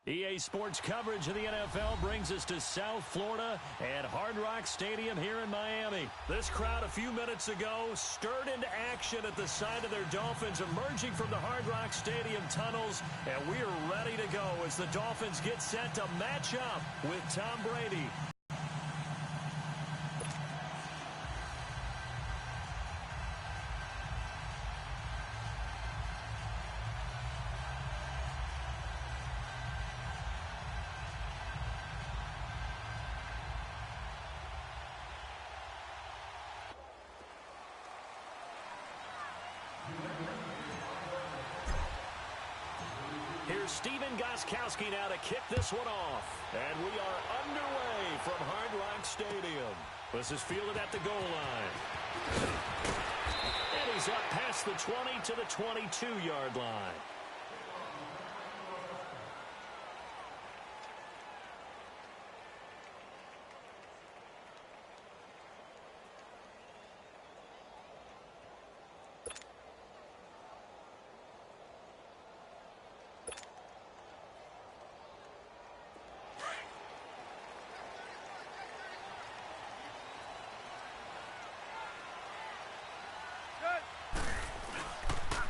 EA Sports coverage of the NFL brings us to South Florida at Hard Rock Stadium here in Miami. This crowd a few minutes ago stirred into action at the side of their Dolphins emerging from the Hard Rock Stadium tunnels, and we are ready to go as the Dolphins get set to match up with Tom Brady. Here's Steven Gostkowski now to kick this one off. And we are underway from Hard Rock Stadium. This is fielded at the goal line. And he's up past the 20 to the 22-yard line.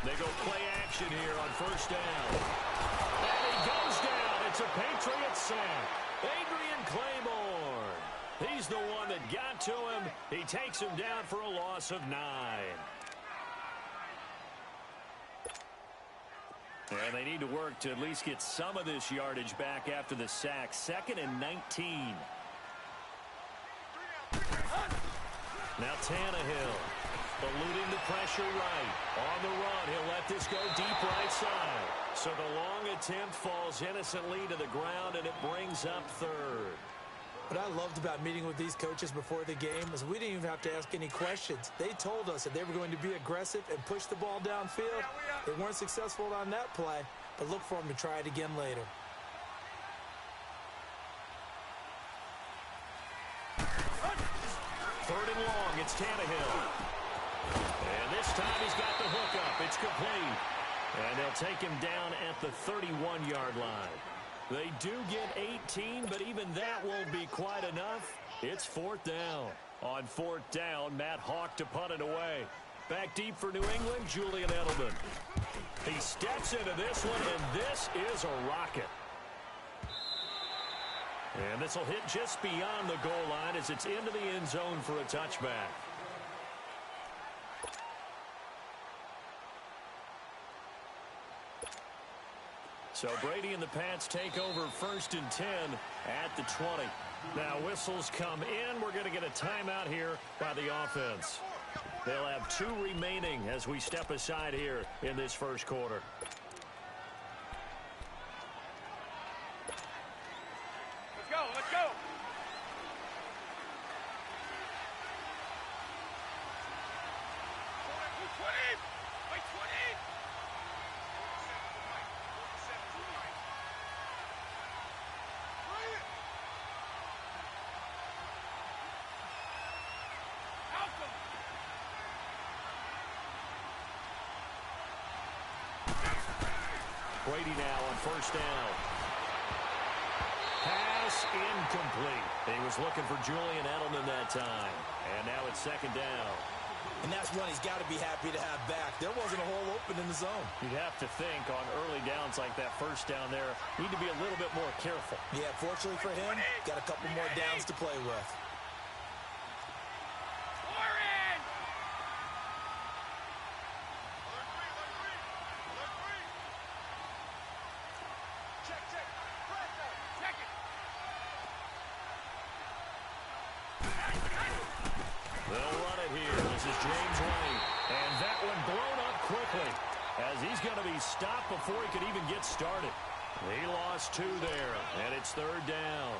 They go play action here on first down. And he goes down. It's a Patriot sack. Adrian Claiborne. He's the one that got to him. He takes him down for a loss of 9. And they need to work to at least get some of this yardage back after the sack. 2nd and 19. Now Tannehill. Eluding the pressure right. On the run, he'll let this go deep right side. So the long attempt falls innocently to the ground, and it brings up 3rd. What I loved about meeting with these coaches before the game is we didn't even have to ask any questions. They told us that they were going to be aggressive and push the ball downfield. They weren't successful on that play, but look for them to try it again later. Third and long, it's Tannehill. And this time he's got the hook up. It's complete. And they'll take him down at the 31-yard line. They do get 18, but even that won't be quite enough. It's 4th down. On 4th down, Matt Hawk to punt it away. Back deep for New England, Julian Edelman. He steps into this one, and this is a rocket. And this will hit just beyond the goal line as it's into the end zone for a touchback. So Brady and the Pats take over 1st and 10 at the 20. Now whistles come in. We're going to get a timeout here by the offense. They'll have 2 remaining as we step aside here in this first quarter. Let's go, let's go. Brady now on first down. Pass incomplete. He was looking for Julian Edelman that time. And now it's 2nd down. And that's one he's got to be happy to have back. There wasn't a hole open in the zone. You'd have to think on early downs like that first down there, need to be a little bit more careful. Yeah, fortunately for him, got a couple more downs to play with. They'll run it here. This is James White. And that one blown up quickly as he's going to be stopped before he could even get started. He lost 2 there, and it's 3rd down.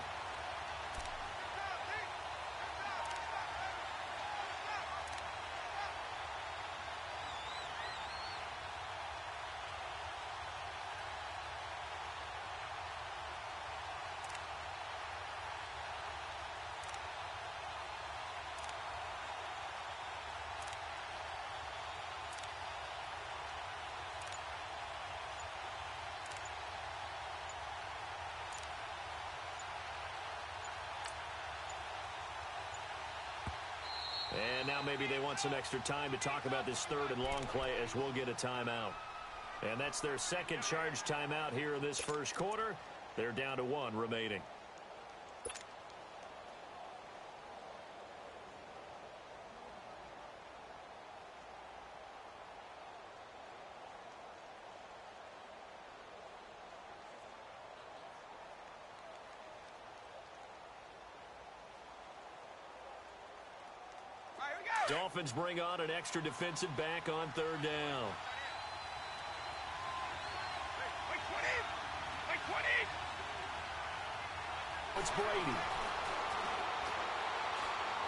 And now maybe they want some extra time to talk about this third and long play as we'll get a timeout. And that's their second charge timeout here in this first quarter. They're down to 1 remaining. Dolphins bring on an extra defensive back on third down. It's Brady.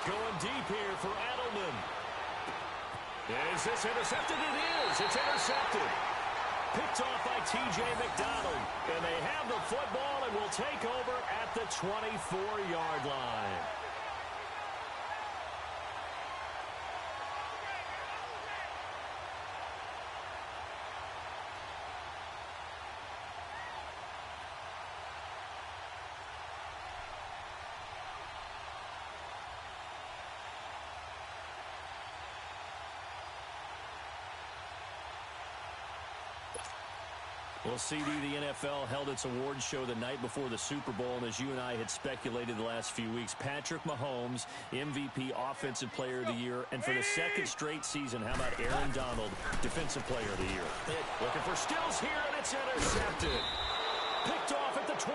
Going deep here for Edelman. Is this intercepted? It is. It's intercepted. Picked off by T.J. McDonald. And they have the football and will take over at the 24-yard line. Well, CD, the NFL held its awards show the night before the Super Bowl, and as you and I had speculated the last few weeks, Patrick Mahomes, MVP, Offensive Player of the Year, and for the second straight season, how about Aaron Donald, Defensive Player of the Year? Looking for Stills here, and it's intercepted. Picked off at the 28,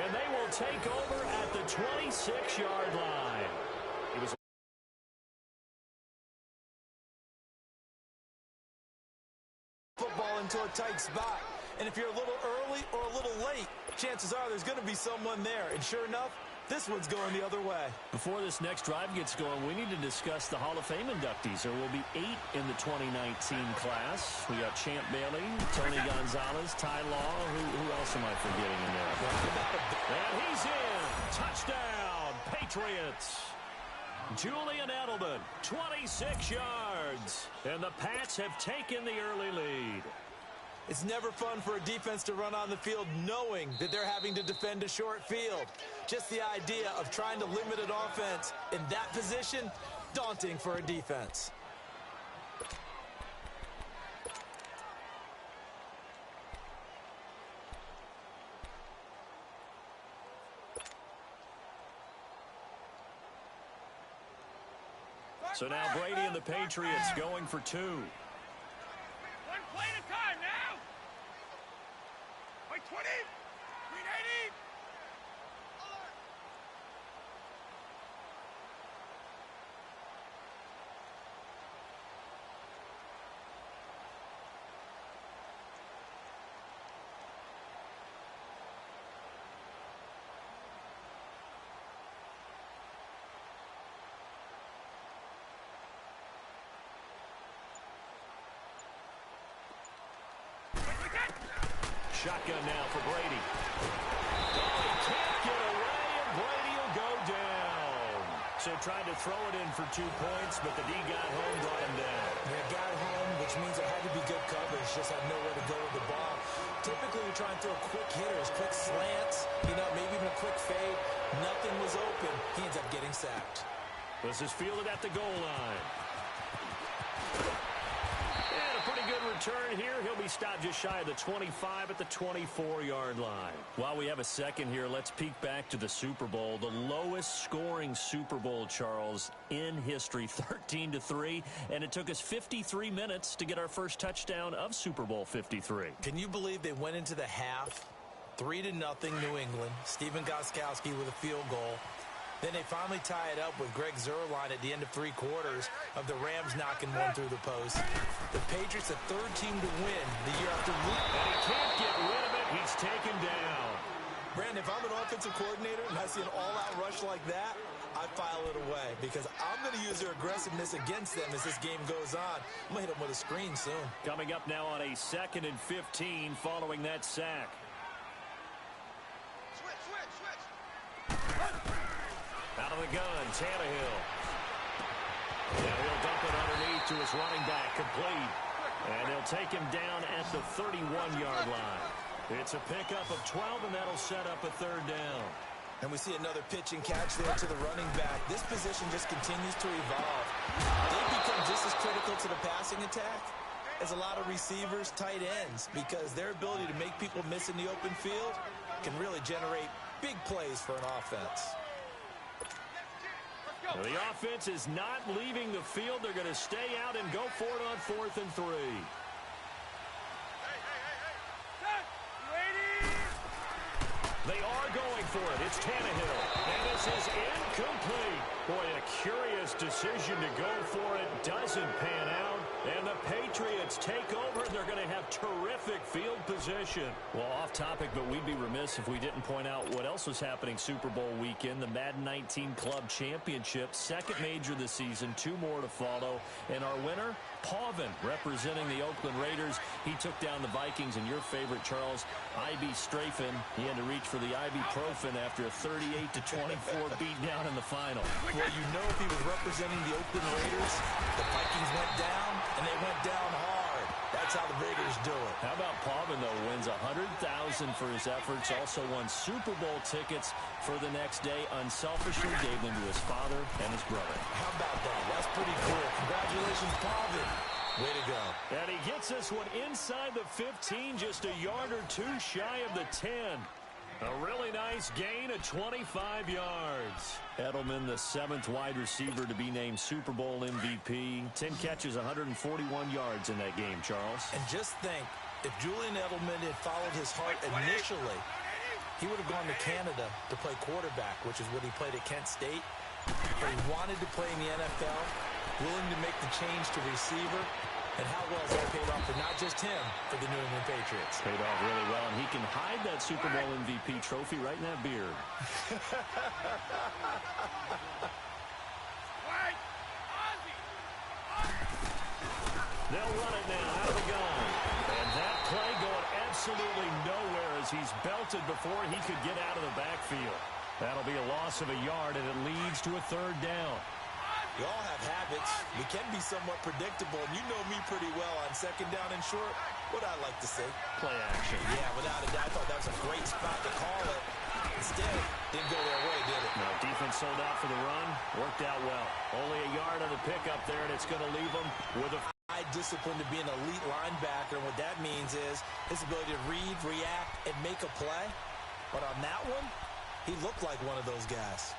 and they will take over at the 26-yard line. It was football into a tight spot. And if you're a little early or a little late, chances are there's going to be someone there. And sure enough, this one's going the other way. Before this next drive gets going, we need to discuss the Hall of Fame inductees. There will be 8 in the 2019 class. We got Champ Bailey, Tony Gonzalez, Ty Law. Who else am I forgetting in there? And he's in. Touchdown, Patriots. Julian Edelman, 26 yards. And the Pats have taken the early lead. It's never fun for a defense to run on the field knowing that they're having to defend a short field. Just the idea of trying to limit an offense in that position, daunting for a defense. So now Brady and the Patriots going for 2. One play at a time now. By 20. 380. Shotgun now for Brady. Oh, he can't get away, and Brady will go down. So tried to throw it in for 2 points, but the D got home, brought him down. Yeah, got home, which means it had to be good coverage. Just had nowhere to go with the ball. Typically, we try and throw quick hitters, quick slants, maybe even a quick fade. Nothing was open. He ends up getting sacked. This is fielded at the goal line. And a pretty good return here. He'll be stopped just shy of the 25 at the 24-yard line. While we have a second here, let's peek back to the Super Bowl. The lowest scoring Super Bowl, Charles, in history, 13-3. And it took us 53 minutes to get our first touchdown of Super Bowl 53. Can you believe they went into the half, 3-0 New England, Stephen Gostkowski with a field goal. Then they finally tie it up with Greg Zuerlein at the end of 3 quarters of the Rams knocking one through the post. The Patriots, the third team to win the year after losing. And he can't get rid of it. He's taken down. Brandon, if I'm an offensive coordinator and I see an all-out rush like that, I file it away because I'm going to use their aggressiveness against them as this game goes on. I'm going to hit them with a screen soon. Coming up now on a 2nd and 15 following that sack. Out of the gun, Tannehill. Now he'll dump it underneath to his running back, complete. And they'll take him down at the 31-yard line. It's a pickup of 12, and that'll set up a 3rd down. And we see another pitch and catch there to the running back. This position just continues to evolve. They become just as critical to the passing attack as a lot of receivers, tight ends, because their ability to make people miss in the open field can really generate big plays for an offense. Well, the offense is not leaving the field. They're going to stay out and go for it on 4th and 3. They are going for it. It's Tannehill. And this is incomplete. Boy, a curious decision to go for it. Doesn't pan out. And the Patriots take over. They're going to have terrific field position. Well, off topic, but we'd be remiss if we didn't point out what else was happening Super Bowl weekend. The Madden 19 Club Championship. Second major this season. 2 more to follow. And our winner, Pavin, representing the Oakland Raiders. He took down the Vikings, and your favorite, Charles, I.B. Strafen. He had to reach for the ibuprofen after a 38-24 beatdown in the final. Well, you know, if he was representing the Oakland Raiders, the Vikings went down, and they went down hard. That's how the Raiders do it. How about Pavin, though, wins $100,000 for his efforts, also won Super Bowl tickets for the next day, unselfishly gave them to his father and his brother. How about that? That's pretty cool. Congratulations, Pavin. Way to go. And he gets this one inside the 15, just a yard or 2 shy of the 10. A really nice gain of 25 yards. Edelman, the 7th wide receiver to be named Super Bowl MVP. 10 catches, 141 yards in that game, Charles. And just think, if Julian Edelman had followed his heart initially, he would have gone to Canada to play quarterback, which is what he played at Kent State. But he wanted to play in the NFL, willing to make the change to receiver. And how well has that paid off for not just him, for the New England Patriots? Paid off really well, and he can hide that Super Bowl MVP trophy right in that beard. They'll run it now out of the gun. And that play going absolutely nowhere as he's belted before he could get out of the backfield. That'll be a loss of a yard, and it leads to a 3rd down. We all have habits. We can be somewhat predictable, and you know me pretty well on 2nd down and short. What I like to say? Play action. Yeah, without a doubt. I thought that was a great spot to call it. Instead, didn't go their way, did it? No, defense sold out for the run. Worked out well. Only a yard on the pickup there, and it's going to leave them with a high discipline to be an elite linebacker, and what that means is his ability to read, react, and make a play. But on that one, he looked like one of those guys.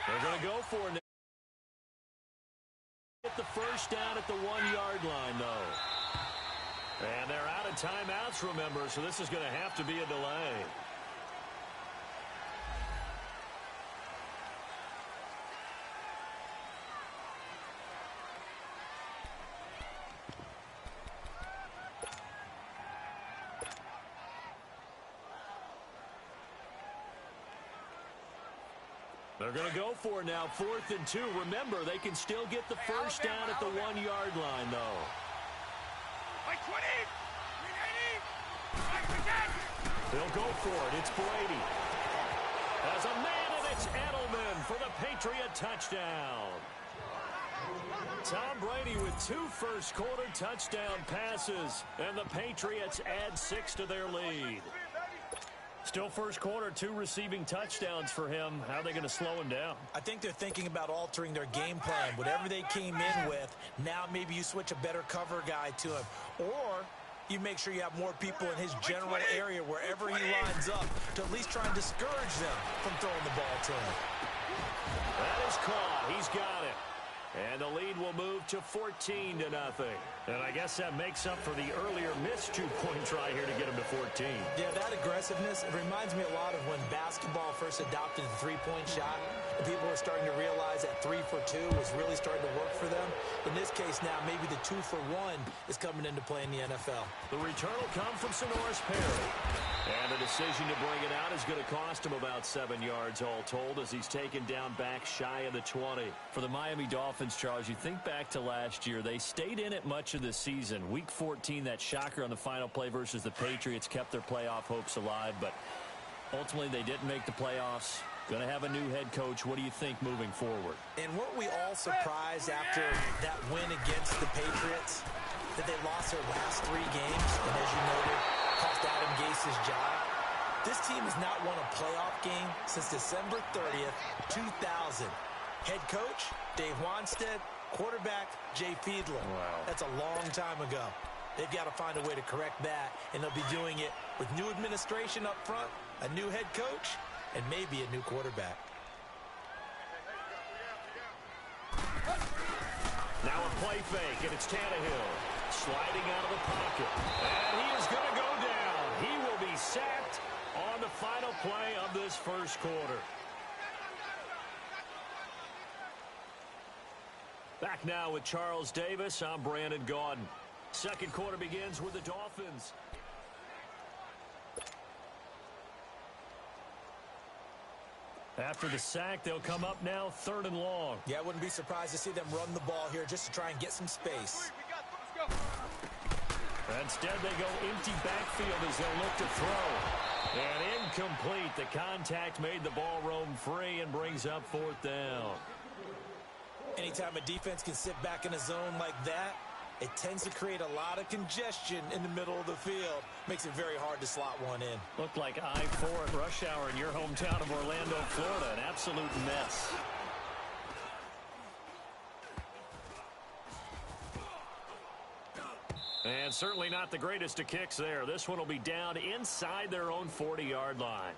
They're going to go for it. Get the first down at the 1-yard line, though. And they're out of timeouts, remember, so this is going to have to be a delay. They're going to go for it now, 4th and 2. Remember, they can still get the first down at the 1-yard line, though. They'll go for it. It's Brady. As a man, and it's Edelman for the Patriot touchdown. Tom Brady with 2 first-quarter touchdown passes, and the Patriots add 6 to their lead. Still first quarter, 2 receiving touchdowns for him. How are they going to slow him down? I think they're thinking about altering their game plan. Whatever they came in with, now maybe you switch a better cover guy to him. Or you make sure you have more people in his general area wherever he lines up to at least try and discourage them from throwing the ball to him. That is caught. He's got it. And the lead will move to 14-0. And I guess that makes up for the earlier missed 2-point try here to get him to 14. Yeah, that aggressiveness, it reminds me a lot of when basketball first adopted the 3-point shot. And people were starting to realize that 3 for 2 was really starting to work for them. In this case now, maybe the 2 for 1 is coming into play in the NFL. The return will come from Sonoris Perry. And the decision to bring it out is going to cost him about 7 yards all told as he's taken down back shy of the 20. For the Miami Dolphins, Charles, you think back to last year. They stayed in it much of the season. Week 14, that shocker on the final play versus the Patriots kept their playoff hopes alive. But Ultimately, they didn't make the playoffs. Going to have a new head coach. What do you think moving forward? And weren't we all surprised after that win against the Patriots that they lost their last 3 games? And as you noted, cost Adam Gase his job. This team has not won a playoff game since December 30th, 2000. Head coach, Dave Wanstead. Quarterback, Jay Fiedler. Wow. That's a long time ago. They've got to find a way to correct that, and they'll be doing it with new administration up front, a new head coach, and maybe a new quarterback. Now a play fake, and it's Tannehill sliding out of the pocket. And he is going to go down. He will be sacked on the final play of this first quarter. Back now with Charles Davis. I'm Brandon Gaudin. Second quarter begins with the Dolphins. After the sack, they'll come up now 3rd and long. Yeah, I wouldn't be surprised to see them run the ball here just to try and get some space. Instead, they go empty backfield as they'll look to throw. And incomplete. The contact made the ball roam free and brings up 4th down. Anytime a defense can sit back in a zone like that, it tends to create a lot of congestion in the middle of the field. Makes it very hard to slot one in. Looked like I-4 at rush hour in your hometown of Orlando, Florida. An absolute mess. And certainly not the greatest of kicks there. This one will be down inside their own 40-yard line.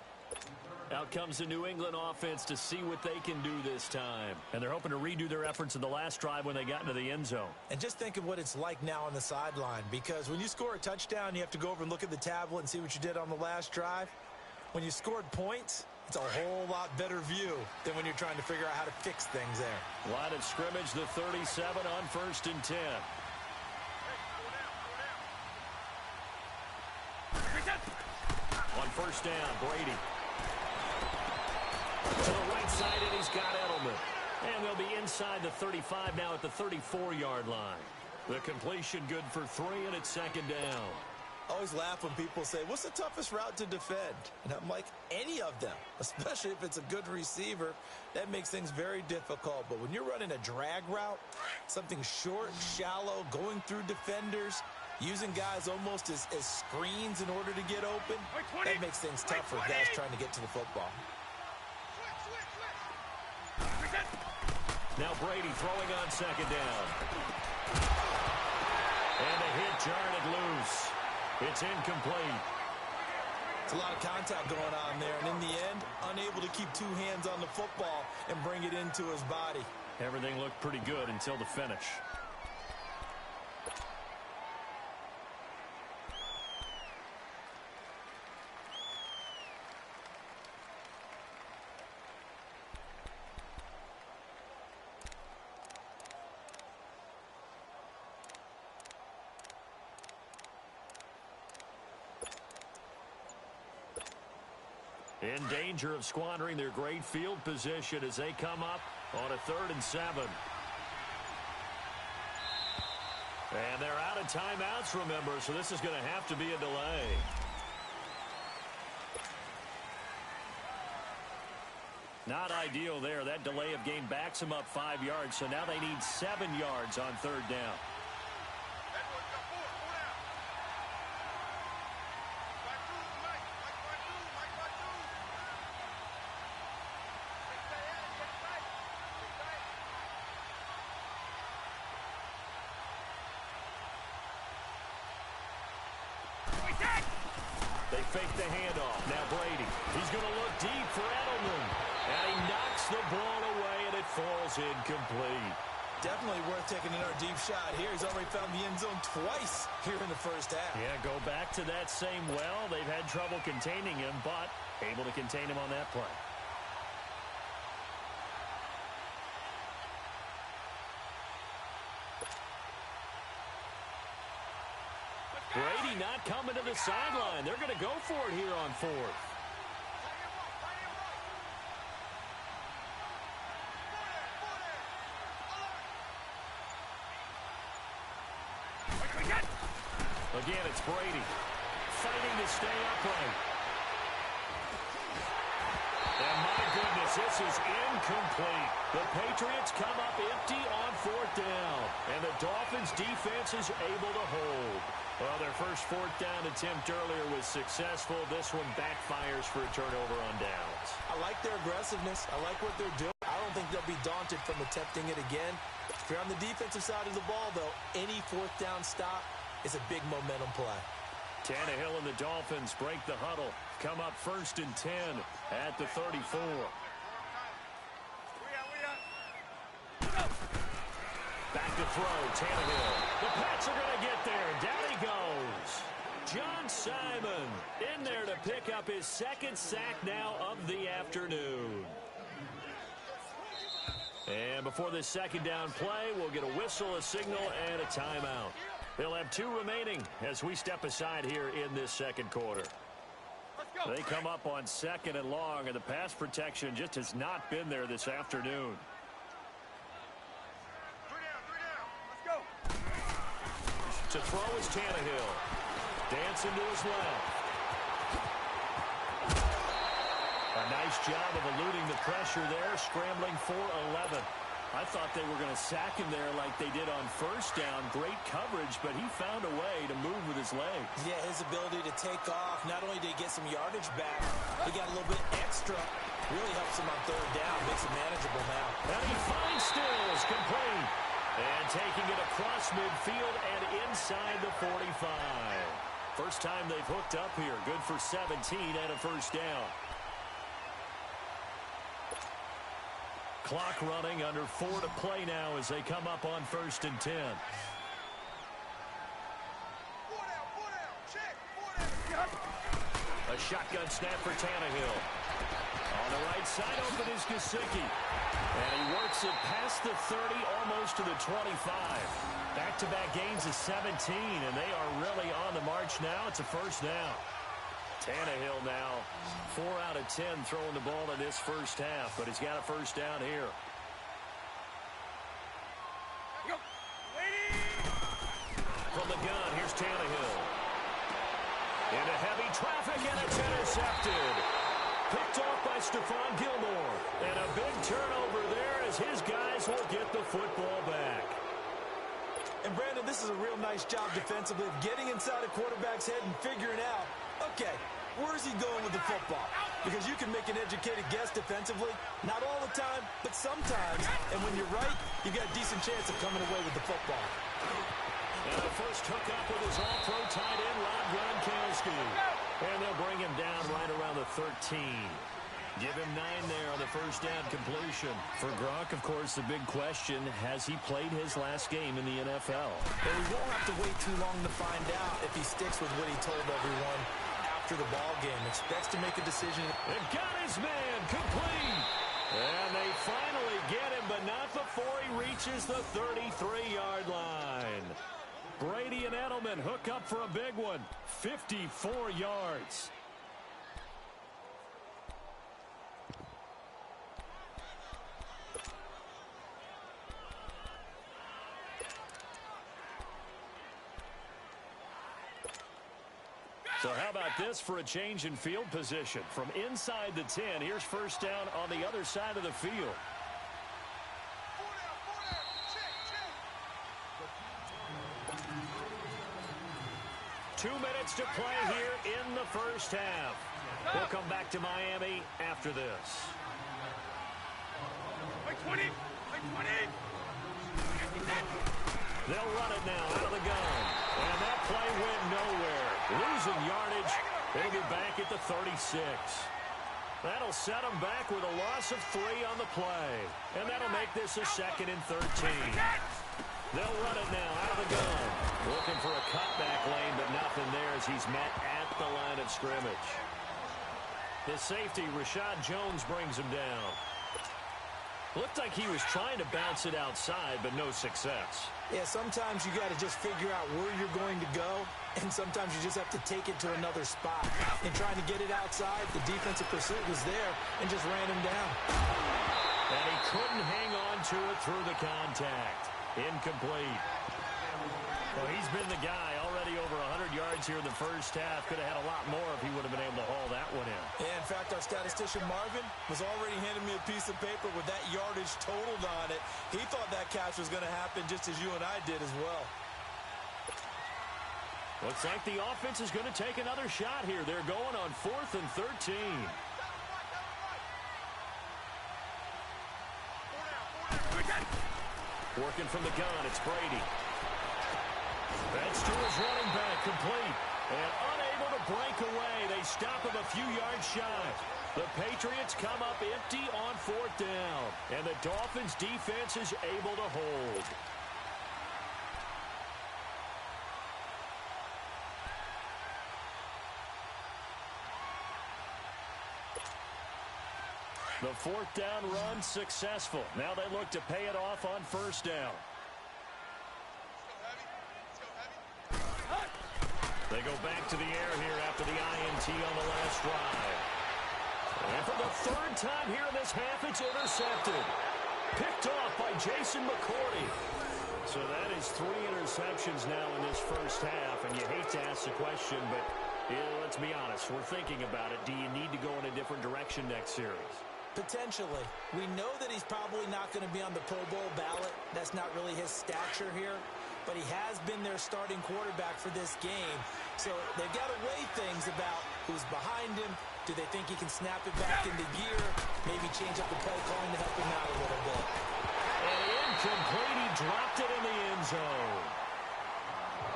Out comes the New England offense to see what they can do this time. And they're hoping to redo their efforts in the last drive when they got into the end zone. And just think of what it's like now on the sideline, because when you score a touchdown, you have to go over and look at the tablet and see what you did on the last drive. When you scored points, it's a whole lot better view than when you're trying to figure out how to fix things there. Line of scrimmage, the 37 on 1st and 10. On 1st down, Brady. To the right side, and he's got Edelman. And they'll be inside the 35 now at the 34-yard line. The completion good for 3, and it's 2nd down. I always laugh when people say, what's the toughest route to defend? And I'm like, any of them, especially if it's a good receiver. That makes things very difficult. But when you're running a drag route, something short, shallow, going through defenders, using guys almost as screens in order to get open, that makes things tough for guys trying to get to the football. Now Brady throwing on 2nd down. And a hit jarred loose. It's incomplete. It's a lot of contact going on there, and in the end, unable to keep 2 hands on the football and bring it into his body. Everything looked pretty good until the finish. In danger of squandering their great field position as they come up on a 3rd and 7. And they're out of timeouts, remember, so this is going to have to be a delay. Not ideal there. That delay of game backs them up 5 yards, so now they need 7 yards on 3rd down. They fake the handoff. Now Brady. He's going to look deep for Edelman. And he knocks the ball away, and it falls incomplete. Definitely worth taking another deep shot here. He's already found the end zone twice here in the first half. Yeah, go back to that same well. They've had trouble containing him, but able to contain him on that play. Brady not coming to the sideline. They're going to go for it here on 4th. Again, it's Brady fighting to stay upright. this is incomplete. The Patriots come up empty on fourth down, and the Dolphins' defense is able to hold. Well, their first fourth down attempt earlier was successful. This one backfires for a turnover on downs. I like their aggressiveness. I like what they're doing. I don't think they'll be daunted from attempting it again. If you're on the defensive side of the ball, though, any fourth down stop is a big momentum play. Tannehill and the Dolphins break the huddle. Come up 1st and 10 at the 34. Back to throw, Tannehill. The Pats are going to get there. Down he goes. John Simon in there to pick up his second sack now of the afternoon. And before this second down play, we'll get a whistle, a signal, and a timeout. They'll have 2 remaining as we step aside here in this second quarter. They come up on 2nd and long, and the pass protection just has not been there this afternoon. 3 down. Let's go. To throw is Tannehill. Dancing to his left. A nice job of eluding the pressure there, scrambling for 11. I thought they were going to sack him there like they did on first down. Great coverage, but he found a way to move with his legs. Yeah, his ability to take off. Not only did he get some yardage back, he got a little bit extra. Really helps him on third down. Makes it manageable now. And he finds Stills, complete. And taking it across midfield and inside the 45. First time they've hooked up here. Good for 17 and a first down. Clock running, under 4 to play now as they come up on 1st and 10. 4 down. A shotgun snap for Tannehill. On the right side, open is Gesicki. And he works it past the 30, almost to the 25. Back-to-back gains of 17, and they are really on the march now. It's a first down. Tannehill now 4 out of 10 throwing the ball in this first half, but he's got a first down here. From the gun, here's Tannehill. Into heavy traffic, and it's intercepted. Picked off by Stephon Gilmore. And a big turnover there as his guys will get the football back. And, Brandon, this is a real nice job defensively of getting inside a quarterback's head and figuring out, okay, where's he going with the football? Because you can make an educated guess defensively. Not all the time, but sometimes. And when you're right, you've got a decent chance of coming away with the football. And the first hookup with his all-pro tight end, Rob Gronkowski. And they'll bring him down right around the 13. Give him 9 there on the first down completion. For Gronk, of course, the big question, has he played his last game in the NFL? Well, we won't have to wait too long to find out if he sticks with what he told everyone after the ball game. Expects to make a decision. And got his man, complete. And they finally get him, but not before he reaches the 33-yard line. Brady and Edelman hook up for a big one. 54 yards. So how about this for a change in field position? From inside the 10, here's first down on the other side of the field. 4 down. Check. 2 minutes to play here in the first half. We'll come back to Miami after this. Like 20. They'll run it now out of the gun. And that play went nowhere. Losing yardage. They'll be back at the 36. That'll set them back with a loss of 3 on the play. And that'll make this a 2nd and 13. They'll run it now out of the gun. Looking for a cutback lane, but nothing there as he's met at the line of scrimmage. The safety, Rashad Jones, brings him down. Looked like he was trying to bounce it outside, but no success. Yeah, sometimes you got to just figure out where you're going to go, and sometimes you just have to take it to another spot. And trying to get it outside, the defensive pursuit was there and just ran him down. And he couldn't hang on to it through the contact. Incomplete. Well, he's been the guy already over 100 yards here in the first half. Could have had a lot more if he would have been able to haul that one in. Yeah, in fact, our statistician Marvin was already handing me a piece of paper with that yardage totaled on it. He thought that catch was going to happen just as you and I did as well. Looks like the offense is going to take another shot here. They're going on 4th and 13. Working from the gun, it's Brady. That's to his running back, complete. And unable to break away. They stop him a few yards shy. The Patriots come up empty on 4th down. And the Dolphins' defense is able to hold. The 4th down run successful. Now they look to pay it off on 1st down. They go back to the air here after the INT on the last drive. And for the 3rd time here in this half, it's intercepted. Picked off by Jason McCourty. So that is 3 interceptions now in this first half. And you hate to ask the question, but let's be honest. We're thinking about it. Do you need to go in a different direction next series? Potentially. We know that he's probably not going to be on the Pro Bowl ballot. That's not really his stature here. But he has been their starting quarterback for this game. So they've got to weigh things about who's behind him. Do they think he can snap it back into gear? Maybe change up the play calling to help him out a little bit. And incomplete. He dropped it in the end zone.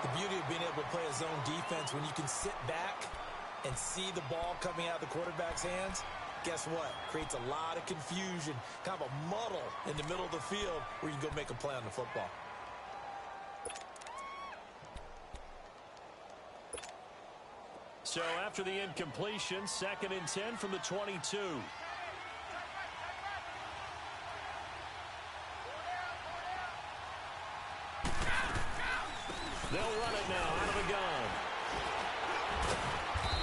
The beauty of being able to play a zone defense when you can sit back and see the ball coming out of the quarterback's hands, guess what? Creates a lot of confusion, kind of a muddle in the middle of the field where you can go make a play on the football. So after the incompletion, 2nd and 10 from the 22. They'll run it now out of the gun.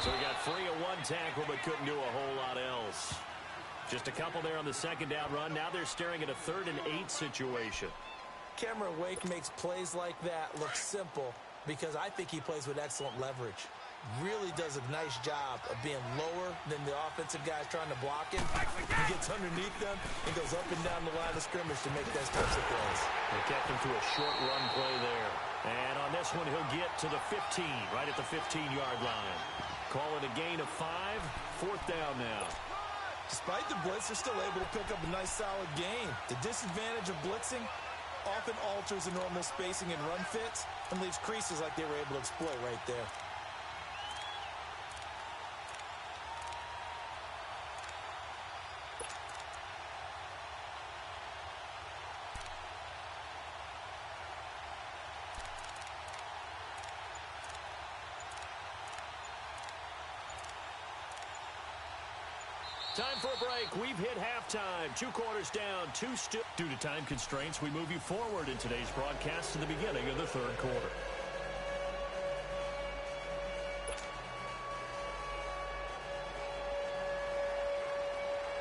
So he got free of 1 tackle but couldn't do a whole lot else. Just a couple there on the 2nd down run. Now they're staring at a 3rd and 8 situation. Cameron Wake makes plays like that look simple because I think he plays with excellent leverage. Really does a nice job of being lower than the offensive guys trying to block him. He gets underneath them and goes up and down the line of scrimmage to make those types of plays. They kept him to a short run play there. And on this one, he'll get to the 15, right at the 15-yard line. Call it a gain of 5, 4th down now. Despite the blitz, they're still able to pick up a nice, solid gain. The disadvantage of blitzing often alters the normal spacing and run fits and leaves creases like they were able to exploit right there. Time for a break. We've hit halftime. 2 quarters down, 2 still. Due to time constraints, we move you forward in today's broadcast to the beginning of the 3rd quarter.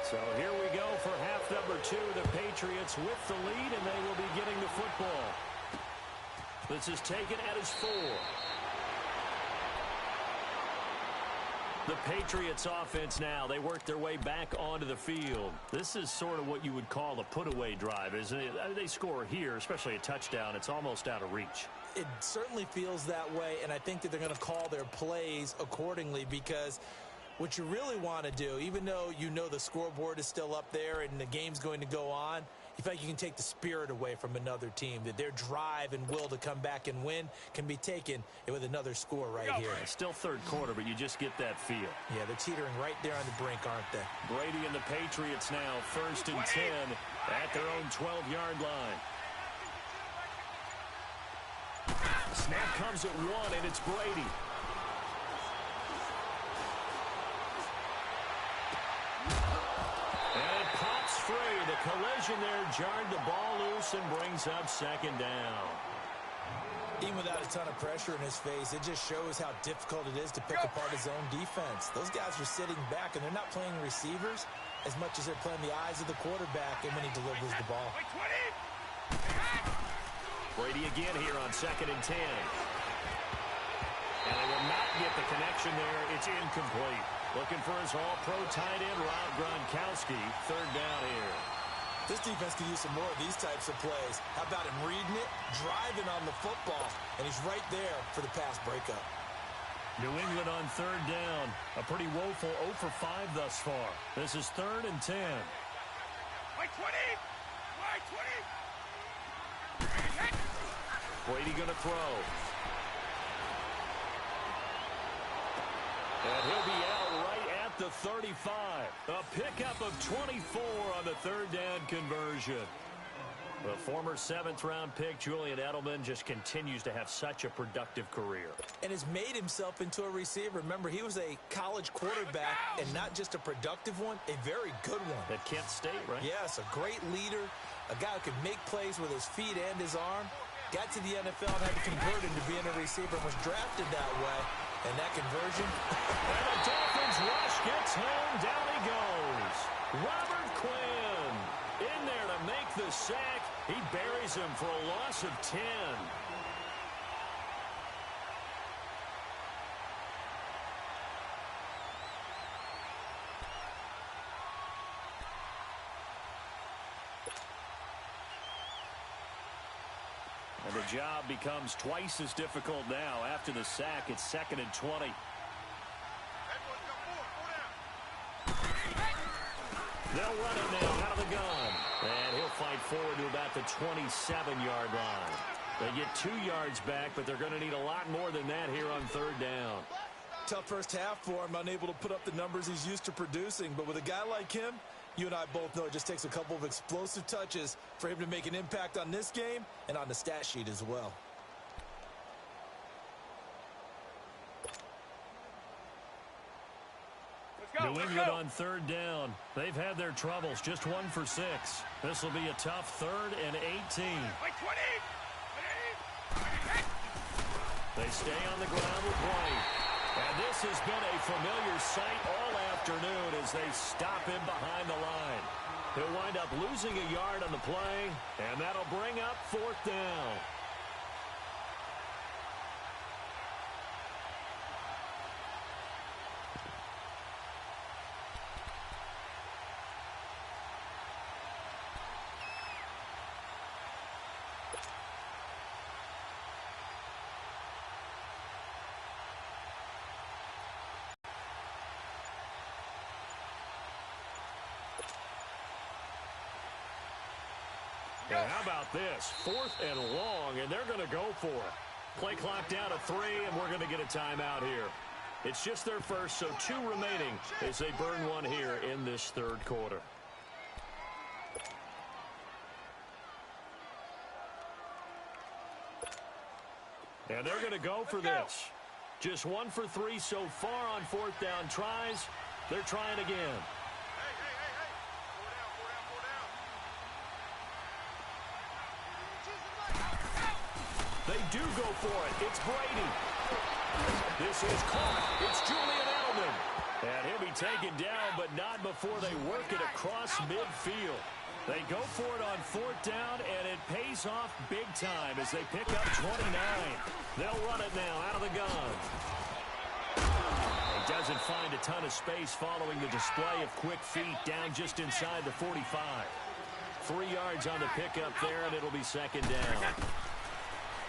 So here we go for half number 2. The Patriots with the lead, and they will be getting the football. This is taken at his 4. The Patriots offense now, they work their way back onto the field. This is sort of what you would call a put-away drive, isn't it? They score here, especially a touchdown. It's almost out of reach. It certainly feels that way, and I think that they're going to call their plays accordingly because what you really want to do, even though you know the scoreboard is still up there and the game's going to go on, you feel like you can take the spirit away from another team, that their drive and will to come back and win can be taken with another score right here. It's still 3rd quarter, but you just get that feel. Yeah, they're teetering right there on the brink, aren't they? Brady and the Patriots now, 1st and 10 at their own 12-yard line. Snap comes at 1, and it's Brady. Free. The collision there jarred the ball loose and brings up 2nd down. Even without a ton of pressure in his face, it just shows how difficult it is to pick apart his own defense. Those guys are sitting back, and they're not playing receivers as much as they're playing the eyes of the quarterback and when he delivers the ball. Brady again here on 2nd and 10. And they will not get the connection there. It's incomplete. Looking for his all-pro tight end, Rob Gronkowski. Third down here. This defense could use some more of these types of plays. How about him reading it, driving on the football, and he's right there for the pass breakup. New England on third down. A pretty woeful 0 for 5 thus far. This is 3rd and 10. Wait, 20! Wait, 20! Brady going to throw. And he'll be out right at the 35. A pickup of 24 on the third down conversion. The former 7th-round pick, Julian Edelman, just continues to have such a productive career. And has made himself into a receiver. Remember, he was a college quarterback, and not just a productive one, a very good one. At Kent State, right? Yes, a great leader, a guy who could make plays with his feet and his arm. Got to the NFL and had to convert into being a receiver and was drafted that way. And that conversion. And the Dolphins rush gets home. Down he goes. Robert Quinn in there to make the sack. He buries him for a loss of 10. And the job becomes twice as difficult now. After the sack, it's 2nd and 20. They'll run it now out of the gun. And he'll fight forward to about the 27-yard line. They get 2 yards back, but they're going to need a lot more than that here on third down. Tough first half for him, unable to put up the numbers he's used to producing. But with a guy like him, you and I both know it just takes a couple of explosive touches for him to make an impact on this game and on the stat sheet as well. New England on third down. They've had their troubles. Just 1 for 6. This will be a tough 3rd and 18. They stay on the ground with White. And this has been a familiar sight all afternoon as they stop him behind the line. He'll wind up losing a yard on the play, and that'll bring up 4th down. And how about this? 4th and long, and they're going to go for it. Play clock down to 3, and we're going to get a timeout here. It's just their first, so 2 remaining as they burn one here in this third quarter. And they're going to go for this. Just 1 for 3 so far on 4th down tries. They're trying again. They do go for it. It's Brady. This is caught. It's Julian Edelman. And he'll be taken down, but not before they work it across midfield. They go for it on 4th down, and it pays off big time as they pick up 29. They'll run it now out of the gun. He doesn't find a ton of space following the display of quick feet down just inside the 45. 3 yards on the pickup there, and it'll be 2nd down.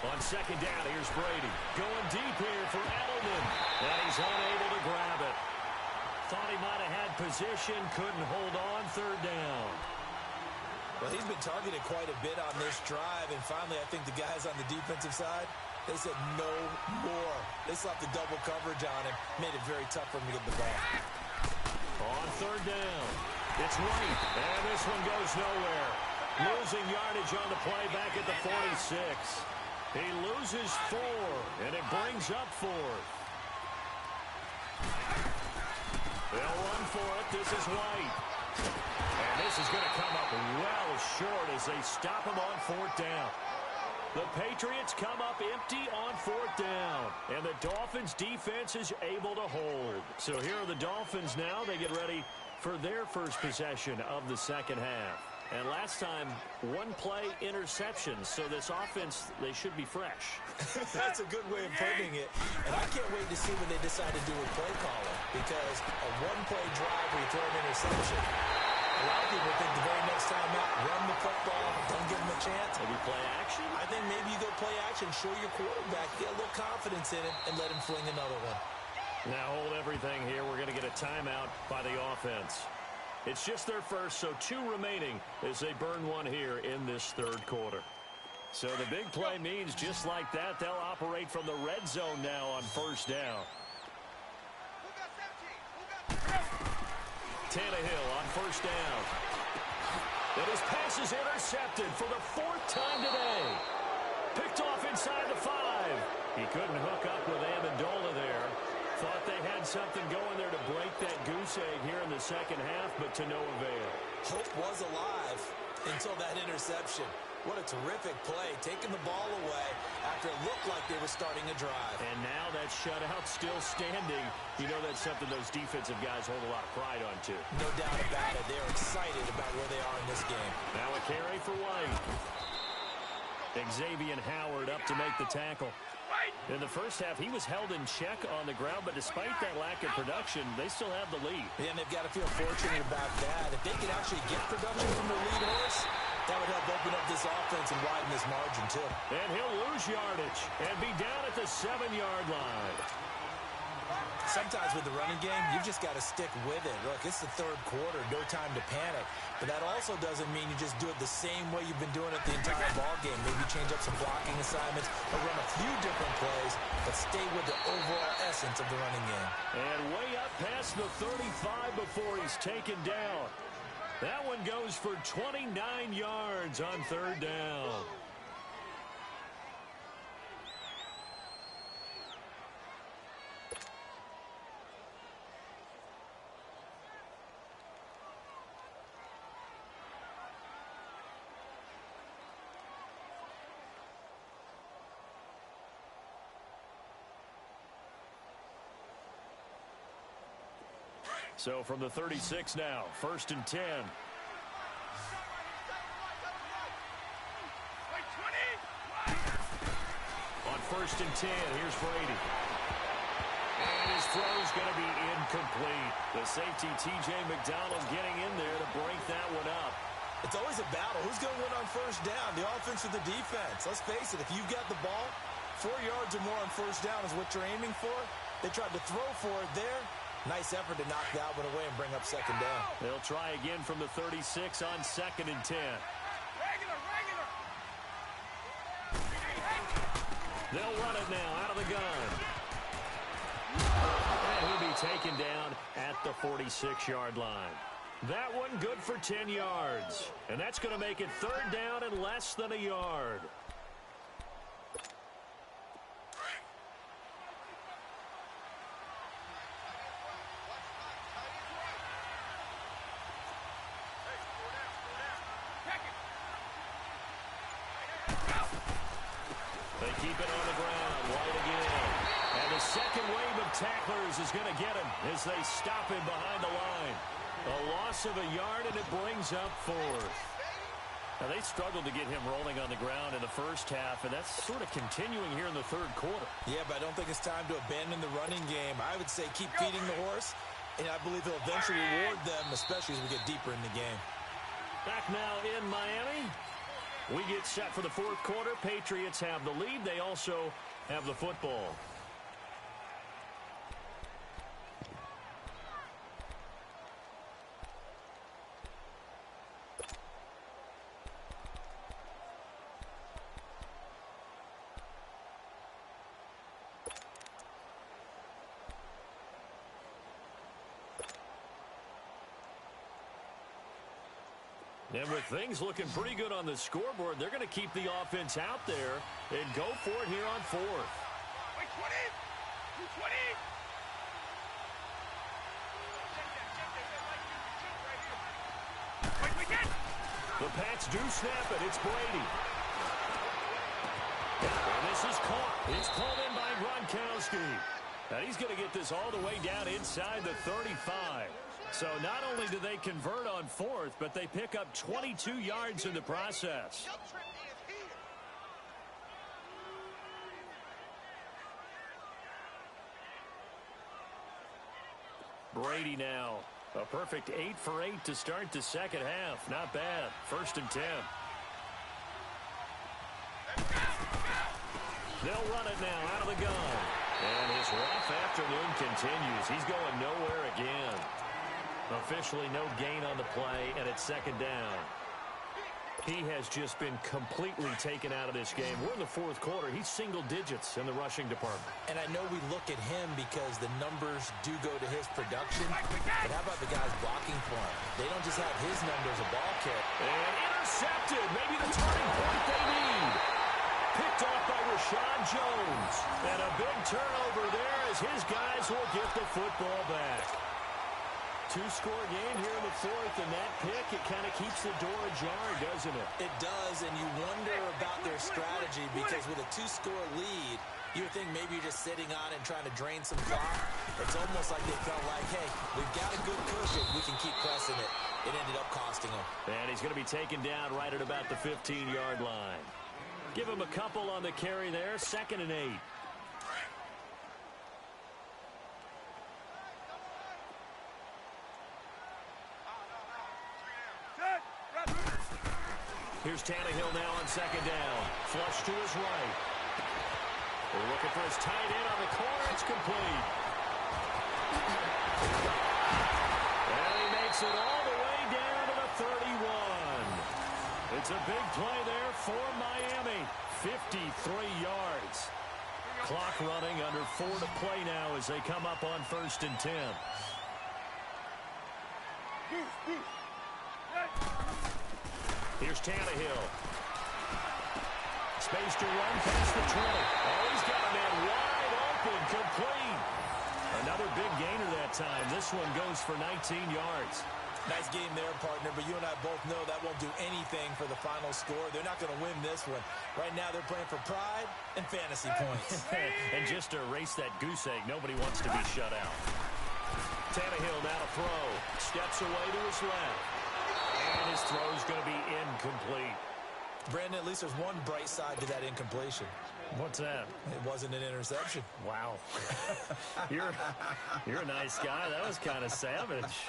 On 2nd down, here's Brady. Going deep here for Edelman. And he's unable to grab it. Thought he might have had position, couldn't hold on 3rd down. Well, he's been targeted quite a bit on this drive, and finally I think the guys on the defensive side, they said no more. They slapped the double coverage on him, made it very tough for him to get the ball. On 3rd down, it's White, and this one goes nowhere. Losing yardage on the play back at the 46. He loses 4, and it brings up 4th. They'll run for it. This is White. And this is going to come up well short as they stop him on 4th down. The Patriots come up empty on 4th down, and the Dolphins defense is able to hold. So here are the Dolphins now. They get ready for their first possession of the second half. And last time, one play interception. So this offense, they should be fresh. That's a good way of putting it. And I can't wait to see what they decide to do with play calling. Because a one-play drive where you throw an interception, a lot of people think the very next time out, run the football, don't give them a chance. Maybe play action? I think maybe you go play action, show your quarterback, get a little confidence in it, and let him fling another one. Now hold everything here. We're going to get a timeout by the offense. It's just their first, so 2 remaining as they burn one here in this third quarter. So the big play means just like that, they'll operate from the red zone now on first down. Tannehill on first down. And his pass is intercepted for the 4th time today. Picked off inside the 5. He couldn't hook up with Amendola there. Thought they had something going there to break that goose egg here in the second half, but to no avail. Hope was alive until that interception. What a terrific play, taking the ball away after it looked like they were starting a drive. And now that shutout still standing. You know that's something those defensive guys hold a lot of pride on, too. No doubt about it. They're excited about where they are in this game. Now a carry for White. Xavier Howard up to make the tackle. In the first half, he was held in check on the ground, but despite that lack of production, they still have the lead. And they've got to feel fortunate about that. If they could actually get production from their lead horse, that would help open up this offense and widen this margin, too. And he'll lose yardage and be down at the 7-yard line. Sometimes with the running game, you've just got to stick with it. Look, it's the third quarter, no time to panic. But that also doesn't mean you just do it the same way you've been doing it the entire ball game. Maybe change up some blocking assignments or run a few different plays, but stay with the overall essence of the running game. And way up past the 35 before he's taken down. That one goes for 29 yards on third down. So from the 36 now, 1st and 10. On 1st and 10, here's Brady. And his throw's going to be incomplete. The safety, T.J. McDonald, getting in there to break that one up. It's always a battle. Who's going to win on first down, the offense or the defense? Let's face it, if you've got the ball, 4 yards or more on first down is what you're aiming for. They tried to throw for it there. Nice effort to knock that one away and bring up second down. They'll try again from the 36 on 2nd and 10. They'll run it now out of the gun. And he'll be taken down at the 46-yard line. That one good for 10 yards. And that's going to make it third down and less than a yard. They keep it on the ground. White again. And the second wave of tacklers is going to get him as they stop him behind the line. A loss of a yard, and it brings up 4th. Now, they struggled to get him rolling on the ground in the first half, and that's sort of continuing here in the third quarter. Yeah, but I don't think it's time to abandon the running game. I would say keep feeding the horse, and I believe he'll eventually reward them, especially as we get deeper in the game. Back now in Miami. We get set for the fourth quarter. Patriots have the lead. They also have the football. And with things looking pretty good on the scoreboard, they're going to keep the offense out there and go for it here on 4th. Wait, 20! 220! The Pats do snap it. It's Brady. And this is caught. It's pulled in by Gronkowski. And he's going to get this all the way down inside the 35. So not only do they convert on fourth, but they pick up 22 yards in the process. Brady now. A perfect 8 for 8 to start the second half. Not bad. 1st and 10. They'll run it now out of the gun. And his rough afternoon continues. He's going nowhere again. Officially no gain on the play, and it's 2nd down. He has just been completely taken out of this game. We're in the 4th quarter. He's single digits in the rushing department. And I know we look at him because the numbers do go to his production. But how about the guys blocking for him? They don't just have his numbers, a ball carrier. And intercepted. Maybe the turning point they need. Picked off by Rashad Jones. And a big turnover there as his guys will get the football back. 2-score game here in the 4th, and that pick, it kind of keeps the door ajar, doesn't it? It does, and you wonder about their strategy because with a 2-score lead, you would think maybe you're just sitting on it and trying to drain some clock. It's almost like they felt like, hey, we've got a good cushion. We can keep pressing it. It ended up costing them. And he's going to be taken down right at about the 15-yard line. Give him a couple on the carry there, 2nd and 8. Here's Tannehill now on 2nd down. Flush to his right. They're looking for his tight end on the corner. It's complete. And he makes it all the way down to the 31. It's a big play there for Miami. 53 yards. Clock running under 4 to play now as they come up on 1st and 10. Here's Tannehill. Space to run past the 20. Oh, he's got a man wide open, complete. Another big gainer that time. This one goes for 19 yards. Nice game there, partner, but you and I both know that won't do anything for the final score. They're not going to win this one. Right now, they're playing for pride and fantasy points. And just to erase that goose egg, nobody wants to be shut out. Tannehill now to throw. Steps away to his left. And his throw is going to be incomplete. Brandon, at least there's one bright side to that incompletion. What's that? It wasn't an interception. Wow. You're a nice guy. That was kind of savage.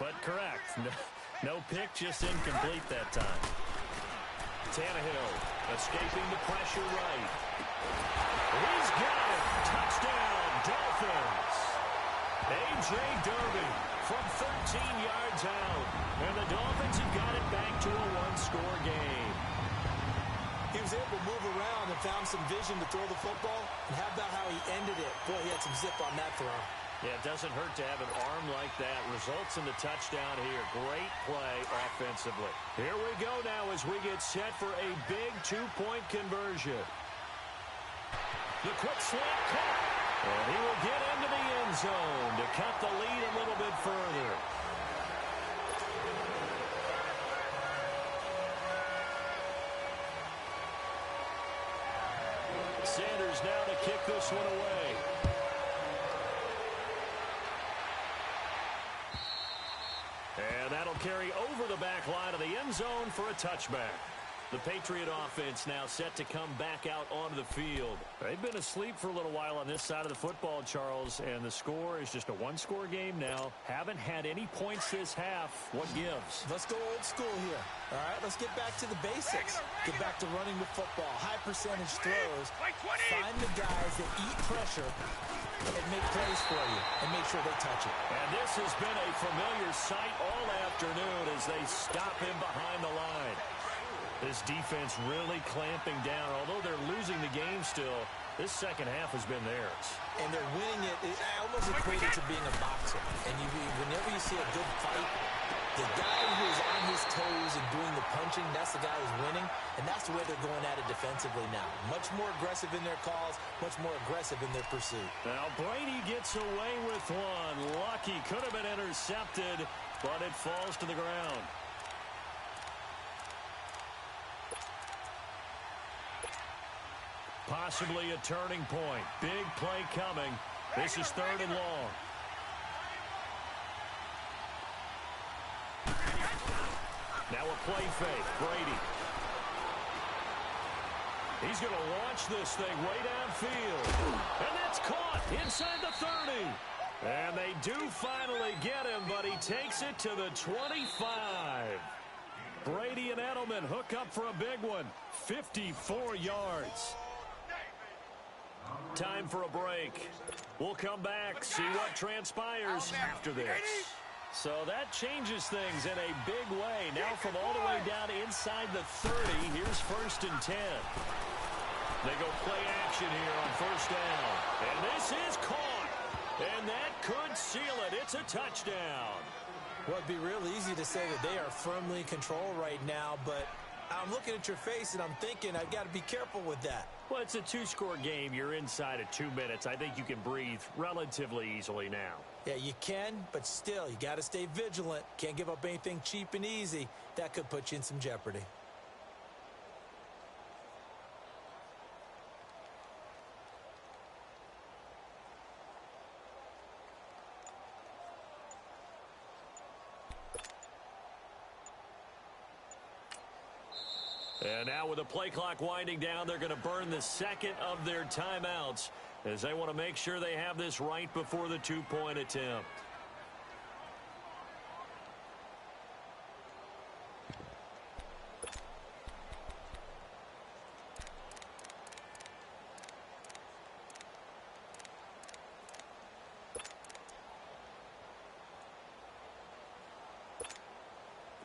But correct. No pick, just incomplete that time. Tannehill escaping the pressure right. He's got it. Touchdown, Dolphins. A.J. Derby from 13 yards out. And the Dolphins have got it back to a 1-score game. He was able to move around and found some vision to throw the football. And how about how he ended it? Boy, he had some zip on that throw. Yeah, it doesn't hurt to have an arm like that. Results in the touchdown here. Great play offensively. Here we go now as we get set for a big 2-point conversion. The quick slant cut. And he will get into the end zone to cut the lead a little bit further. Sanders now to kick this one away. And that'll carry over the back line of the end zone for a touchback. The Patriot offense now set to come back out onto the field. They've been asleep for a little while on this side of the football, Charles, and the score is just a 1-score game now. Haven't had any points this half. What gives? Let's go old school here. All right, let's get back to the basics. Get back to running the football, high percentage throws. Find the guys that eat pressure and make plays for you and make sure they touch it. And this has been a familiar sight all afternoon as they stop him behind the line. This defense really clamping down. Although they're losing the game still, this second half has been theirs. And they're winning it. It almost equated to being a boxer. And whenever you see a good fight, the guy who's on his toes and doing the punching, that's the guy who's winning. And that's the way they're going at it defensively now. Much more aggressive in their calls, much more aggressive in their pursuit. Now Brady gets away with one. Lucky, could have been intercepted, but it falls to the ground. Possibly a turning point. Big play coming. This is 3rd and long. Now a play fake. Brady. He's going to launch this thing way downfield. And that's caught inside the 30. And they do finally get him, but he takes it to the 25. Brady and Edelman hook up for a big one. 54 yards. Time for a break. We'll come back, see what transpires after this. So that changes things in a big way. Now from all the way down inside the 30, here's 1st and 10. They go play action here on 1st down. And this is caught. And that could seal it. It's a touchdown. Well, it'd be real easy to say that they are firmly in control right now, but I'm looking at your face and I'm thinking I've got to be careful with that. Well, it's a 2-score game. You're inside of 2 minutes. I think you can breathe relatively easily now. Yeah, you can, but still, you got to stay vigilant. Can't give up anything cheap and easy. That could put you in some jeopardy. And now with the play clock winding down, they're going to burn the second of their timeouts as they want to make sure they have this right before the 2-point attempt.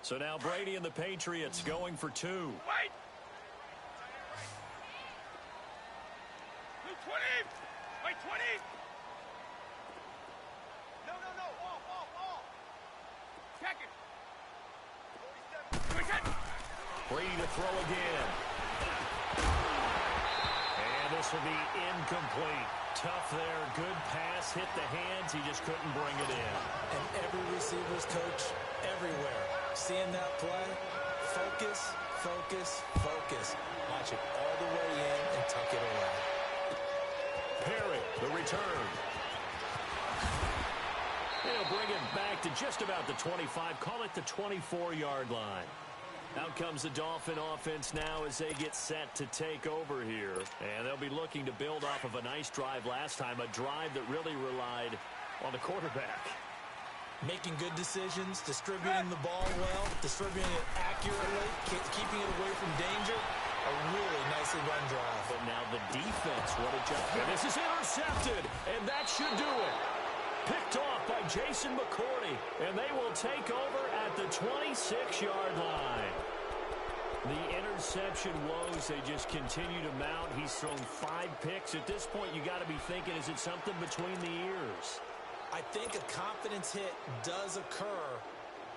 So now Brady and the Patriots going for 2. Wait! 220! Wait, 20! No, off. Check it. 47. Brady to throw again. And this will be incomplete. Tough there. Good pass. Hit the hands. He just couldn't bring it in. And every receiver's coach everywhere. Seeing that play, focus. Watch it all the way in and tuck it away. Perry, the return. They'll bring it back to just about the 25. Call it the 24-yard line. Out comes the Dolphin offense now as they get set to take over here. And they'll be looking to build off of a nice drive last time, a drive that really relied on the quarterback. Making good decisions, distributing the ball well, distributing it accurately, keeping it away from danger. A really nicely run drive. But now the defense, what a job. And this is intercepted, and that should do it. Picked off by Jason McCourty, and they will take over at the 26-yard line. The interception woes, they just continue to mount. He's thrown 5 picks. At this point, you got to be thinking, is it something between the ears? I think a confidence hit does occur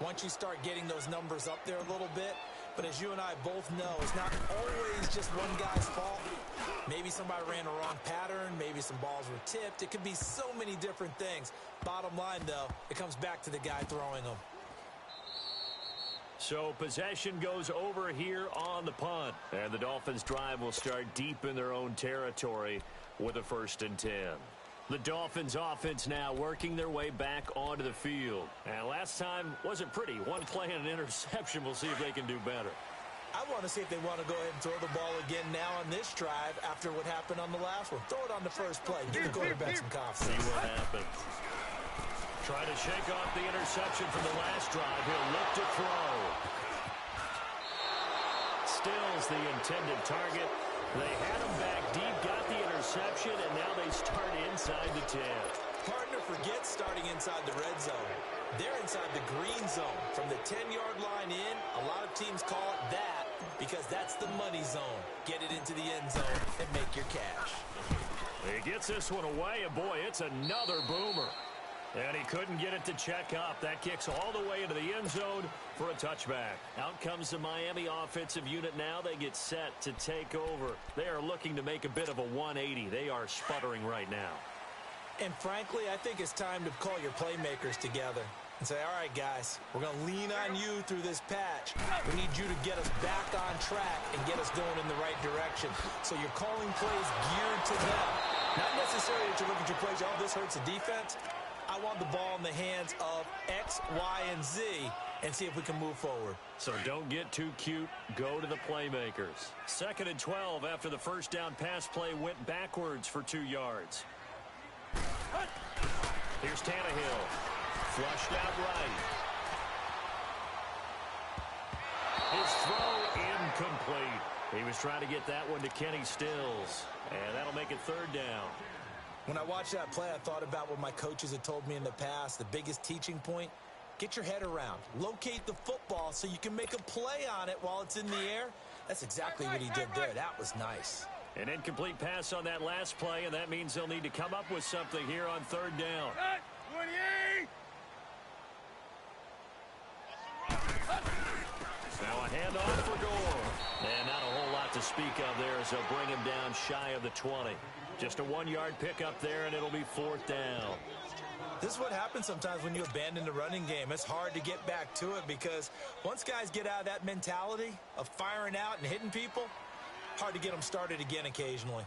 once you start getting those numbers up there a little bit. But as you and I both know, it's not always just one guy's fault. Maybe somebody ran a wrong pattern. Maybe some balls were tipped. It could be so many different things. Bottom line, though, it comes back to the guy throwing them. So possession goes over here on the punt. And the Dolphins' drive will start deep in their own territory with a 1st and 10. The Dolphins offense now working their way back onto the field. And last time wasn't pretty. One play and an interception. We'll see if they can do better. I want to see if they want to go ahead and throw the ball again now on this drive after what happened on the last one. Throw it on the first play. Give the quarterback some confidence. See what happens. Trying to shake off the interception from the last drive. He'll look to throw. Stills the intended target. They had him back deep, got the interception, and now they start inside the 10. Partner forgets starting inside the red zone. They're inside the green zone. From the 10-yard line in, a lot of teams call it that because that's the money zone. Get it into the end zone and make your cash. He gets this one away, and boy, it's another boomer. And he couldn't get it to check up. That kicks all the way into the end zone for a touchback. Out comes the Miami offensive unit now. They get set to take over. They are looking to make a bit of a 180. They are sputtering right now. And frankly, I think it's time to call your playmakers together and say, all right, guys, we're going to lean on you through this patch. We need you to get us back on track and get us going in the right direction. So you're calling plays geared to them. Not necessarily that you look at your plays, oh, this hurts the defense. I want the ball in the hands of X, Y, and Z, and see if we can move forward. So don't get too cute. Go to the playmakers. 2nd and 12 after the first down pass play went backwards for 2 yards. Here's Tannehill. Flushed out right. His throw incomplete. He was trying to get that one to Kenny Stills. And that'll make it 3rd down. When I watched that play, I thought about what my coaches had told me in the past. The biggest teaching point, get your head around. Locate the football so you can make a play on it while it's in the air. That's exactly what he did there. That was nice. An incomplete pass on that last play, and that means they'll need to come up with something here on 3rd down. 28! Now a handoff for Gore. And not a whole lot to speak of there as they'll bring him down shy of the 20. Just a 1-yard pickup there, and it'll be 4th down. This is what happens sometimes when you abandon the running game. It's hard to get back to it because once guys get out of that mentality of firing out and hitting people, hard to get them started again occasionally.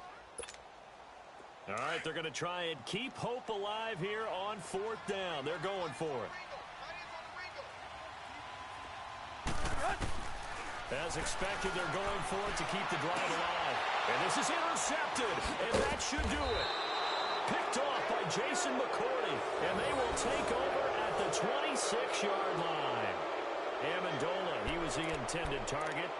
All right, they're going to try and keep hope alive here on 4th down. They're going for it. As expected, they're going for it to keep the drive alive. And this is intercepted, and that should do it. Picked off by Jason McCourty, and they will take over at the 26-yard line. Amendola, he was the intended target.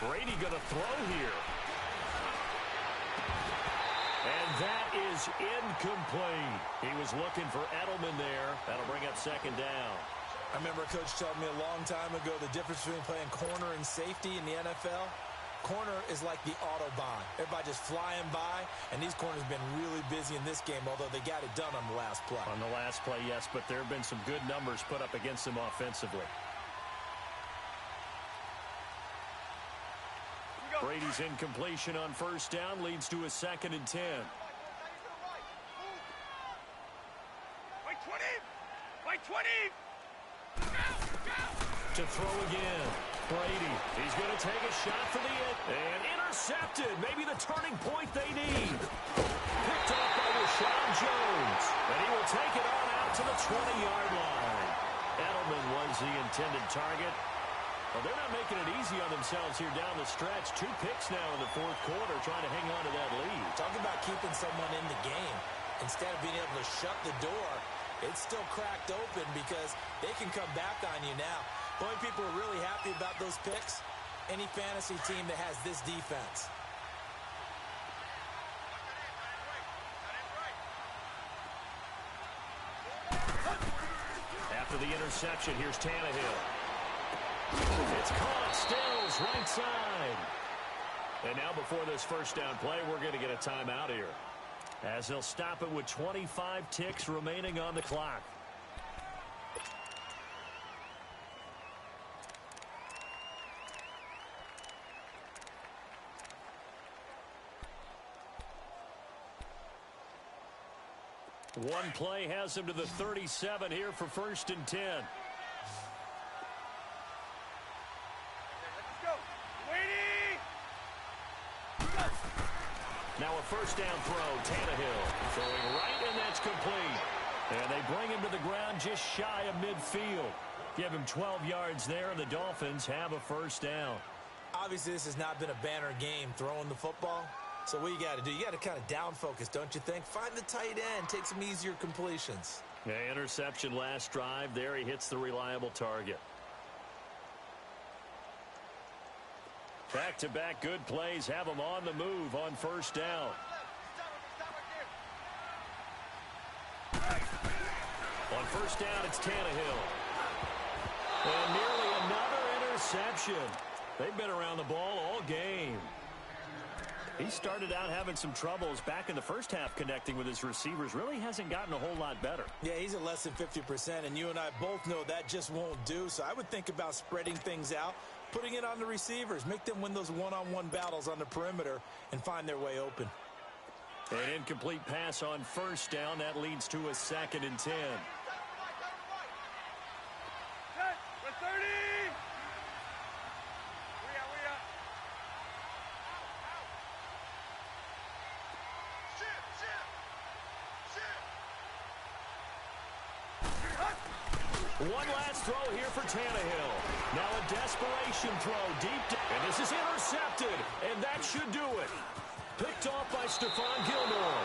Brady going to throw here. And that is incomplete. He was looking for Edelman there. That'll bring up 2nd down. I remember a coach told me a long time ago the difference between playing corner and safety in the NFL. Corner is like the Autobahn. Everybody just flying by, and these corners have been really busy in this game, although they got it done on the last play. On the last play, yes, but there have been some good numbers put up against them offensively. Brady's incompletion on 1st down leads to a 2nd and 10. By 20! By 20! To throw again. Brady, he's going to take a shot for the end. And intercepted. Maybe the turning point they need. Picked off by Rashawn Jones. And he will take it on out to the 20-yard line. Edelman was the intended target. Well, they're not making it easy on themselves here down the stretch. 2 picks now in the 4th quarter trying to hang on to that lead. Talk about keeping someone in the game. Instead of being able to shut the door, it's still cracked open because they can come back on you now. The only people who are really happy about those picks, any fantasy team that has this defense. After the interception, here's Tannehill. It's caught. Stills right side. And now before this 1st down play, we're going to get a timeout here, as they'll stop it with 25 ticks remaining on the clock. One play has him to the 37 here for 1st and 10. Now a 1st down throw. Tannehill throwing right, and that's complete. And they bring him to the ground just shy of midfield. Give him 12 yards there, and the Dolphins have a 1st down. Obviously, this has not been a banner game throwing the football. So what you got to do, you got to kind of down focus, don't you think? Find the tight end, take some easier completions. Yeah, interception last drive. There he hits the reliable target. Back-to-back good plays have them on the move on 1st down. On first down, it's Tannehill. And nearly another interception. They've been around the ball all game. He started out having some troubles back in the first half connecting with his receivers. Really hasn't gotten a whole lot better. Yeah, he's at less than 50%, and you and I both know that just won't do. So I would think about spreading things out, putting it on the receivers, make them win those one-on-one battles on the perimeter and find their way open. An incomplete pass on first down. That leads to a 2nd and 10. Set for 30. We are. One last throw here for Tannehill. Now a desperation throw deep down. And this is intercepted. And that should do it. Picked off by Stephon Gilmore.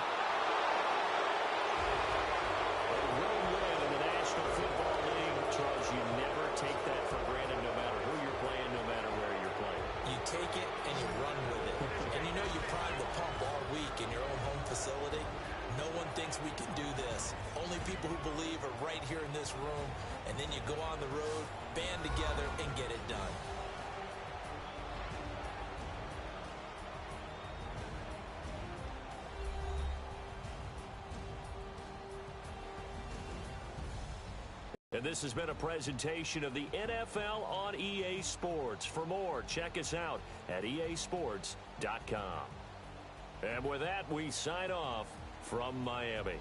A road win in the National Football League. Charles, you never take that for granted no matter who you're playing, no matter where you're playing. You take it and you run with it. And you know you prime the pump all week in your own home facility. No one thinks we can do this. Only people who believe are right here in this room. And then you go on the road, band together, and get it done. And this has been a presentation of the NFL on EA Sports. For more, check us out at easports.com. And with that, we sign off from Miami.